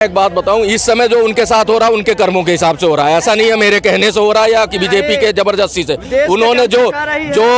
एक बात बताऊं, इस समय जो उनके साथ हो रहा है उनके कर्मों के हिसाब से हो रहा है। ऐसा नहीं है मेरे कहने से हो रहा है या कि बीजेपी के जबरदस्ती से। उन्होंने जो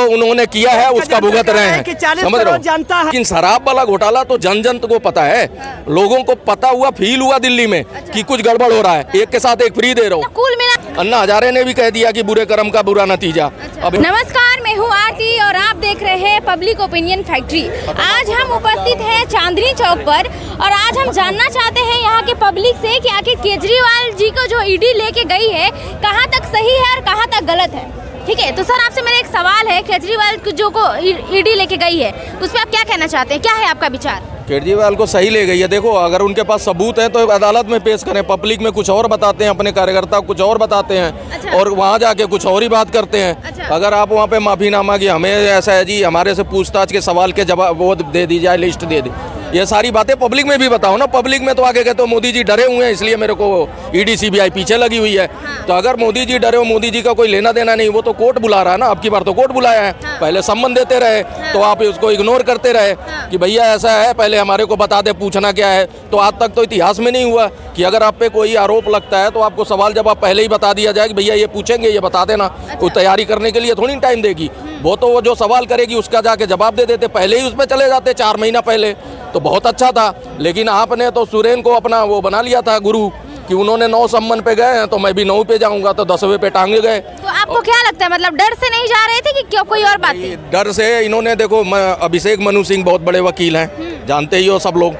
उन्होंने किया है उसका भुगत रहे हैं, समझ रहे हो। लेकिन शराब वाला घोटाला तो जन जन को पता है, लोगों को पता हुआ, फील हुआ दिल्ली में कि कुछ गड़बड़ हो रहा है। एक के साथ एक फ्री दे रहा हूँ। अन्ना हजारे ने भी कह दिया कि बुरे कर्म का बुरा नतीजा। नमस्कार, मैं हूँ आरती और आप देख रहे हैं पब्लिक ओपिनियन फैक्ट्री। आज हम उपस्थित हैं चांदनी चौक पर और आज हम जानना चाहते हैं यहाँ के पब्लिक से कि आखिर केजरीवाल जी को जो ईडी लेके गई है कहाँ तक सही है और कहाँ तक गलत है। ठीक है, तो सर आपसे मेरा एक सवाल है, केजरीवाल को ईडी लेके गई है उस पर आप क्या कहना चाहते हैं, क्या है आपका विचार? केजरीवाल को सही ले गई है। देखो, अगर उनके पास सबूत है तो अदालत में पेश करें। पब्लिक में कुछ और बताते हैं, अपने कार्यकर्ता कुछ और बताते हैं। अच्छा। और वहाँ जाके कुछ और ही बात करते हैं। अच्छा। अगर आप वहाँ पे माफीनामा की हमें ऐसा है जी, हमारे से पूछताछ के सवाल के जवाब वो दे दी जाए, लिस्ट दे दी, ये सारी बातें पब्लिक में भी बताओ ना। पब्लिक में तो आगे कहते हो मोदी जी डरे हुए हैं इसलिए मेरे को ईडी सीबीआई पीछे लगी हुई है। तो अगर मोदी जी डरे हो, मोदी जी का कोई लेना देना नहीं, वो तो कोर्ट बुला रहा है ना। अब की बार तो कोर्ट बुलाया है, पहले सम्मन देते रहे तो आप उसको इग्नोर करते रहे कि भैया ऐसा है, पहले हमारे को बता दे, पूछना क्या है। तो आज तक तो इतिहास में नहीं हुआ कि अगर आप पे कोई आरोप लगता है तो आपको सवाल जवाब पहले ही बता दिया जाए कि भैया ये पूछेंगे, ये बता देना। कोई तैयारी करने के लिए थोड़ी टाइम देगी वो, तो वो जो सवाल करेगी उसका जाके जवाब दे देते, पहले ही उसमें चले जाते 4 महीना पहले, तो बहुत अच्छा था। लेकिन आपने तो सुरेन को अपना वो बना लिया था गुरु कि उन्होंने 9 सम्मन पे गए हैं तो मैं भी 9 पे जाऊंगा, तो 10वें पे टांगे गए। तो आपको क्या लगता है, मतलब डर से नहीं जा रहे थे कि क्यों कोई और बात थी? डर से इन्होंने, देखो अभिषेक मनु सिंह बहुत बड़े वकील हैं, जानते ही हो सब लोग,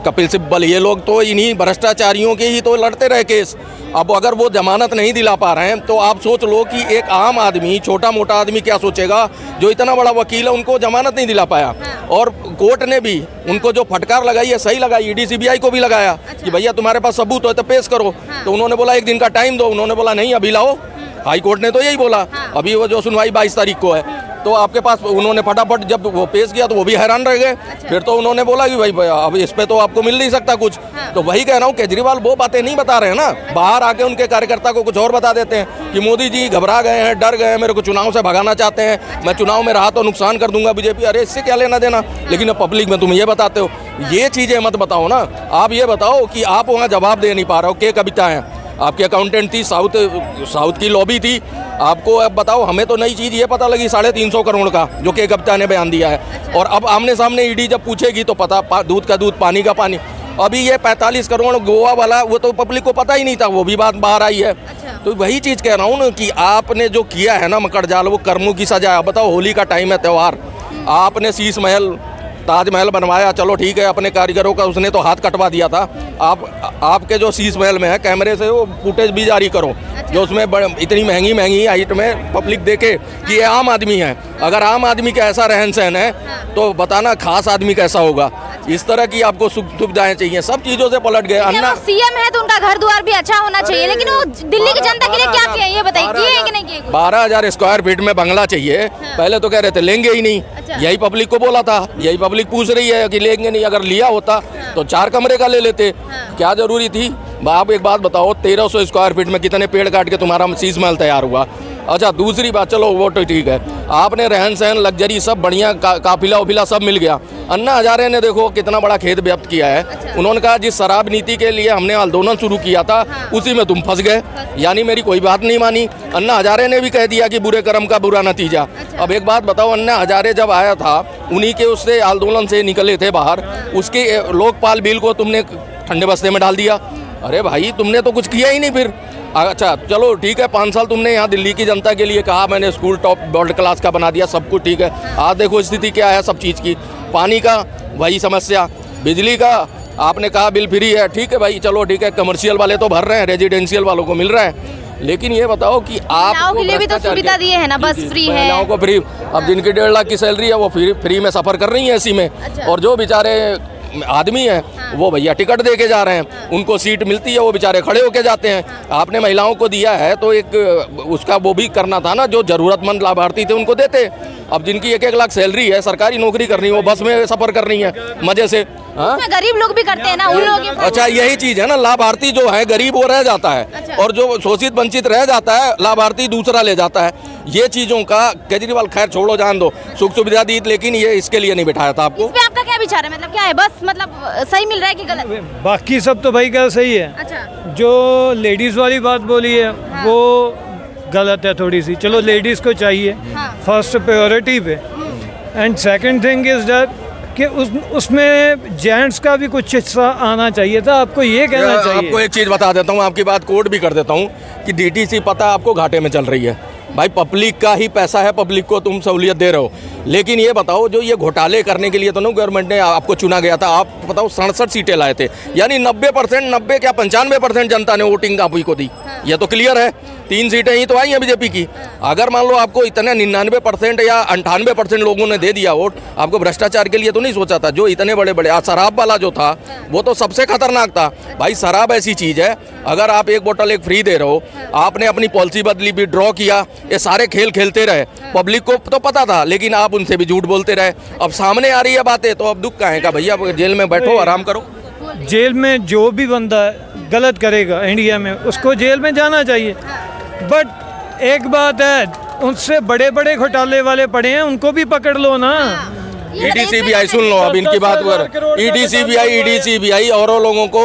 कपिल सिब्बल, ये लोग तो इन्हीं भ्रष्टाचारियों के ही तो लड़ते रहे केस। अब अगर वो जमानत नहीं दिला पा रहे हैं तो आप सोच लो कि एक आम आदमी, छोटा मोटा आदमी क्या सोचेगा। जो इतना बड़ा वकील है उनको जमानत नहीं दिला पाया। और कोर्ट ने भी उनको जो फटकार लगाई है सही लगाई, ईडी सीबीआई को भी लगाया कि भैया तुम्हारे पास सबूत हो तो पेश करो। तो उन्होंने बोला 1 दिन का टाइम दो, उन्होंने बोला नहीं अभी लाओ। हाई कोर्ट ने तो यही बोला। अभी वो जो सुनवाई 22 तारीख को है, तो आपके पास उन्होंने फटाफट जब वो पेश किया तो वो भी हैरान रह गए। फिर तो उन्होंने बोला कि भाई अब इस पे तो आपको मिल नहीं सकता कुछ। तो वही कह रहा हूँ, केजरीवाल वो बातें नहीं बता रहे हैं ना, बाहर आके उनके कार्यकर्ता को कुछ और बता देते हैं कि मोदी जी घबरा गए हैं, डर गए हैं, मेरे को चुनाव से भगाना चाहते हैं, मैं चुनाव में रहा तो नुकसान कर दूंगा बीजेपी। अरे इससे क्या लेना देना। लेकिन पब्लिक में तुम ये बताते हो, ये चीजें मत बताओ ना। आप ये बताओ कि आप वहाँ जवाब दे नहीं पा रहे हो। के कविता है आपकी अकाउंटेंट थी, साउथ की लॉबी थी, आपको अब बताओ। हमें तो नई चीज़ ये पता लगी 350 करोड़ का जो के कविता ने बयान दिया है। और अब आमने सामने ईडी जब पूछेगी तो पता, दूध का दूध पानी का पानी। अभी ये 45 करोड़ गोवा वाला, वो तो पब्लिक को पता ही नहीं था, वो भी बात बाहर आई है। तो वही चीज़ कह रहा हूँ ना कि आपने जो किया है ना मकर जाल, वो कर्मों की सजा है। बताओ, होली का टाइम है, त्यौहार, आपने शीश महल, ताजमहल बनवाया, चलो ठीक है, अपने कारीगरों का उसने तो हाथ कटवा दिया था। आपके जो शीश महल में है कैमरे से वो फुटेज भी जारी करो। जो उसमें इतनी महंगी हाइट में पब्लिक देखे कि ये आम आदमी है। अगर आम आदमी का ऐसा रहन सहन है तो बताना खास आदमी कैसा होगा। इस तरह की आपको सुविधाएं चाहिए, सब चीजों से पलट गए। अन्ना सीएम है तो उनका घर द्वार भी अच्छा होना चाहिए, लेकिन वो दिल्ली की जनता के लिए क्या किया ये बताइए, किए हैं कि नहीं किए? 12,000 स्क्वायर फीट में बंगला चाहिए। पहले तो कह रहे थे लेंगे ही नहीं, यही पब्लिक को बोला था, यही पब्लिक पूछ रही है कि लेंगे नहीं। अगर लिया होता तो 4 कमरे का ले लेते, क्या जरूरी थी। आप एक बात बताओ, 1300 स्क्वायर फीट में कितने पेड़ काट के तुम्हारा शीश महल तैयार हुआ। अच्छा, दूसरी बात, चलो वो तो ठीक है, आपने रहन सहन, लग्जरी सब बढ़िया, काफिला उफिला सब मिल गया। अन्ना हजारे ने देखो कितना बड़ा खेद व्यक्त किया है। उन्होंने कहा जिस शराब नीति के लिए हमने आंदोलन शुरू किया था उसी में तुम फंस गए, यानी मेरी कोई बात नहीं मानी। अन्ना हजारे ने भी कह दिया कि बुरे कर्म का बुरा नतीजा। अब एक बात बताओ, अन्ना हजारे जब आया था उन्हीं के उससे आंदोलन से निकले थे बाहर, उसके लोकपाल बिल को तुमने ठंडे बस्ते में डाल दिया। अरे भाई, तुमने तो कुछ किया ही नहीं फिर। अच्छा चलो ठीक है, 5 साल तुमने यहाँ दिल्ली की जनता के लिए कहा, मैंने स्कूल टॉप वर्ल्ड क्लास का बना दिया, सब कुछ ठीक है। आज देखो स्थिति क्या है सब चीज़ की। पानी का वही समस्या, बिजली का आपने कहा बिल फ्री है, ठीक है भाई, चलो ठीक है, कमर्शियल वाले तो भर रहे हैं, रेजिडेंशियल वालों को मिल रहा है। लेकिन ये बताओ कि आप के लिए भी तो सुविधा दिए है ना, बस फ्री है, महिलाओं को फ्री। अब जिनकी 1.5 लाख की सैलरी है वो फ्री में सफ़र कर रही है एसी में। और जो बेचारे आदमी है वो भैया टिकट दे के जा रहे हैं, उनको सीट मिलती है, वो बेचारे खड़े होके जाते हैं। आपने महिलाओं को दिया है तो एक उसका वो भी करना था ना, जो जरूरतमंद लाभार्थी थे उनको देते। अब जिनकी 1-1 लाख सैलरी है, सरकारी नौकरी करनी है, वो बस में सफर कर रही है मजे से। गरीब लोग भी करते हैं ना, उन लोग। अच्छा, यही चीज है ना, लाभार्थी जो है गरीब वो रह जाता है। और जो शोषित वंचित रह जाता है, लाभार्थी दूसरा ले जाता है। ये चीज़ों का केजरीवाल खैर छोड़ो जान दो, सुख सुविधा दी लेकिन ये इसके लिए नहीं बिठाया था आपको। इस पे आपका क्या विचार है, मतलब क्या है, बस मतलब सही मिल रहा है कि गलत? बाकी सब तो भाई क्या सही है, अच्छा, जो लेडीज़ वाली बात बोली है वो गलत है थोड़ी सी। चलो लेडीज़ को चाहिए हाँ। फर्स्ट प्रायोरिटी पे, and second thing is that कि उसमें जेंट्स का भी कुछ हिस्सा आना चाहिए था। आपको ये कहना चाहिए। आपको एक चीज़ बता देता हूँ, आपकी बात कोट भी कर देता हूँ कि डीटीसी पता आपको घाटे में चल रही है भाई, पब्लिक का ही पैसा है, पब्लिक को तुम सहूलियत दे रहे हो। लेकिन ये बताओ जो ये घोटाले करने के लिए तो ना गवर्नमेंट ने आपको चुना गया था, आप बताओ 67 सीटें लाए थे, यानी 90% 90 क्या 95% जनता ने वोटिंग आप ही को दी। ये तो क्लियर है, 3 सीटें ही तो आई हैं बीजेपी की। अगर मान लो आपको इतने 99% या 98% लोगों ने दे दिया वोट, आपको भ्रष्टाचार के लिए तो नहीं सोचा था। जो इतने बड़े बड़े शराब वाला जो था वो तो सबसे खतरनाक था भाई। शराब ऐसी चीज़ है, अगर आप एक बोतल एक फ्री दे रहे हो, आपने अपनी पॉलिसी बदली, विड्रॉ किया, ये सारे खेल खेलते रहे, पब्लिक को तो पता था लेकिन आप उनसे भी झूठ बोलते रहे। अब सामने आ रही है बातें तो अब दुख काहे का भैया, जेल में बैठो आराम करो। जेल में जो भी बंदा गलत करेगा इंडिया में उसको जेल में जाना चाहिए, बट एक बात है उससे बड़े बड़े घोटाले वाले पड़े हैं, उनको भी पकड़ लो ना। ईडी सीबीआई सुन लो, अब इनकी बात कर, ईडी सीबीआई और लोगों को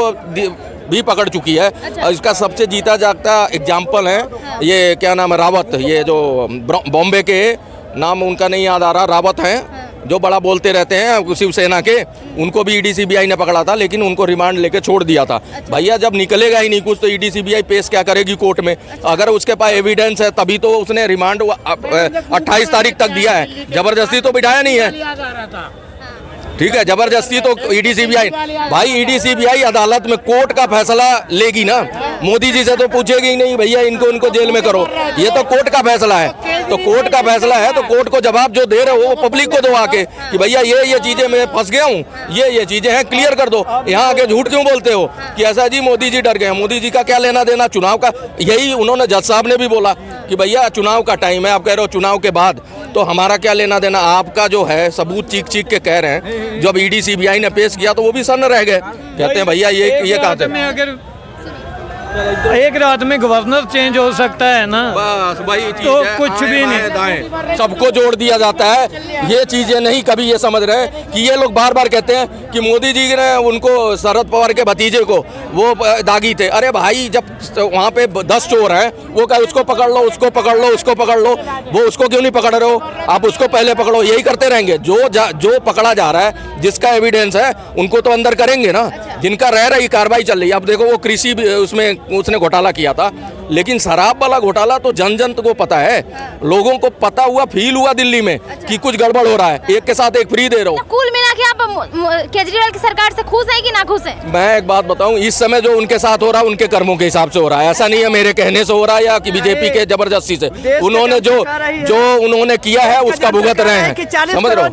भी पकड़ चुकी है। और इसका सबसे जीता जागता एग्जाम्पल है ये क्या नाम है, रावत, ये जो बॉम्बे के, नाम उनका नहीं याद आ रहा, रावत हैं जो बड़ा बोलते रहते हैं शिवसेना के, उनको भी ईडी सीबीआई ने पकड़ा था लेकिन उनको रिमांड लेके छोड़ दिया था। भैया जब निकलेगा ही नहीं कुछ तो ईडी सीबीआई पेश क्या करेगी कोर्ट में? अगर उसके पास एविडेंस है तभी तो उसने रिमांड 28 तारीख तक दिया है, जबरदस्ती तो बिठाया नहीं है। ठीक है, जबरदस्ती तो ईडी सीबीआई भाई, ईडी सीबीआई अदालत में कोर्ट का फैसला लेगी ना, मोदी जी से तो पूछेगी ही नहीं भैया इनको जेल में करो, ये तो कोर्ट का फैसला है। तो कोर्ट का फैसला है तो कोर्ट को जवाब जो दे रहे हो वो पब्लिक को दो आके कि भैया ये चीजें मैं फंस गया हूँ, ये चीजें हैं, क्लियर कर दो। यहाँ आके झूठ क्यों बोलते हो कि ऐसा जी मोदी जी डर गए? मोदी जी का क्या लेना देना चुनाव का? यही उन्होंने जज साहब ने भी बोला कि भैया चुनाव का टाइम है, आप कह रहे हो चुनाव के बाद, तो हमारा क्या लेना देना? आपका जो है सबूत चीख चीख के कह रहे हैं, जब ईडी सीबीआई ने पेश किया तो वो भी सन्न रह गए, कहते हैं भैया ये कहते हैं। अगर एक रात में गवर्नर चेंज हो सकता है ना, बस वही चीज तो है, कुछ भी नहीं, दाएं सबको जोड़ दिया जाता है। ये चीजें नहीं कभी ये समझ रहे कि ये लोग बार बार कहते हैं कि मोदी जी ने उनको शरद पवार के भतीजे को वो दागी थे। अरे भाई जब वहाँ पे 10 चोर हैं, वो क्या उसको पकड़ लो, उसको पकड़ लो, उसको पकड़ लो, वो उसको क्यों नहीं पकड़ रहे हो? आप उसको पहले पकड़ो, यही करते रहेंगे। जो पकड़ा जा रहा है, जिसका एविडेंस है उनको तो अंदर करेंगे ना, जिनका रह रही कार्रवाई चल रही है। अब देखो वो कृषि उसने घोटाला किया था, लेकिन शराब वाला घोटाला तो जन जन को पता है, लोगों को पता हुआ, फील हुआ दिल्ली में कि कुछ गड़बड़ हो रहा है, एक के साथ एक फ्री दे रहा हूँ। कुल मिला के आप केजरीवाल की सरकार से खुश है कि ना खुश है? मैं एक बात बताऊं, इस समय जो उनके साथ हो रहा है उनके कर्मों के हिसाब से हो रहा है, ऐसा नहीं है मेरे कहने से हो रहा है या कि बीजेपी के जबरदस्ती से। उन्होंने जो उन्होंने किया है उसका भुगत रहे हैं, समझ रहे हो?